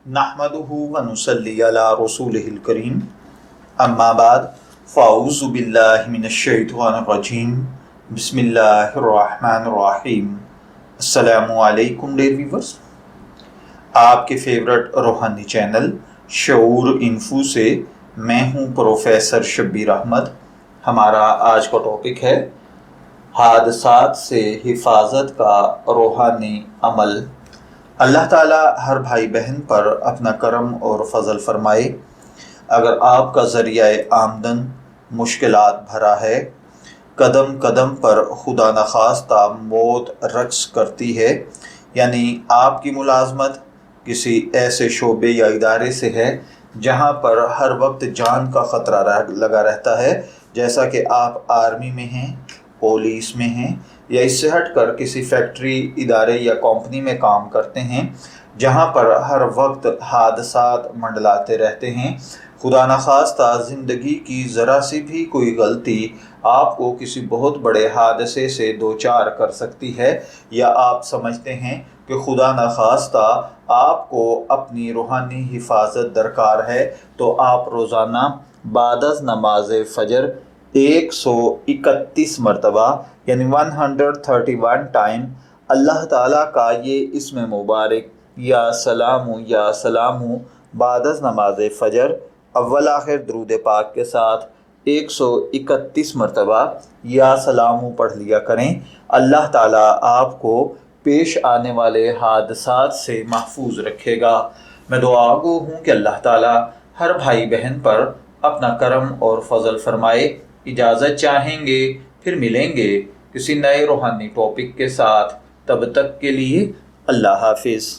नहमदुहु व नुसल्ली अला रसूलिहिल करीम अम्मा बाद फ़अऊज़ु बिल्लाहि मिनश्शैतानिर रजीम बिस्मिल्लाहिर रहमानिर रहीम। अस्सलामु अलैकुम डियर व्यूअर्स, आपके फेवरेट रूहानी चैनल शऊर इन्फो से मैं हूं प्रोफेसर शब्बीर अहमद। हमारा आज का टॉपिक है हादसात से हिफाजत का रूहानी अमल। अल्लाह ताला हर भाई बहन पर अपना करम और फजल फरमाए। अगर आपका ज़रिया आमदन मुश्किलात भरा है, कदम कदम पर खुदा न खास्ता मौत रक्स करती है, यानी आपकी मुलाजमत किसी ऐसे शोबे या इदारे से है जहां पर हर वक्त जान का ख़तरा लगा रहता है, जैसा कि आप आर्मी में हैं, पुलिस में हैं या इससे हटकर किसी फैक्ट्री, इदारे या कंपनी में काम करते हैं जहां पर हर वक्त हादसात मंडलाते रहते हैं। खुदा न खास्ता ज़िंदगी की ज़रा सी भी कोई गलती आपको किसी बहुत बड़े हादसे से दो चार कर सकती है, या आप समझते हैं कि खुदा न खास्ता आपको अपनी रूहानी हिफाजत दरकार है, तो आप रोज़ाना बादस नमाज फ़जर 131 मरतबा यानी 131 टाइम अल्लाह ताला का ये इसम मुबारक या सलामु बादस नमाज फ़जर अव्वल आखिर दरूद पाक के साथ 131 मरतबा या सलामु पढ़ लिया करें। अल्लाह ताला आपको पेश आने वाले हादसात से महफूज रखेगा। मैं दुआगो हूँ कि अल्लाह ताला हर भाई बहन पर अपना करम और फजल फरमाए। इजाज़त चाहेंगे, फिर मिलेंगे किसी नए रूहानी टॉपिक के साथ। तब तक के लिए अल्लाह हाफिज़।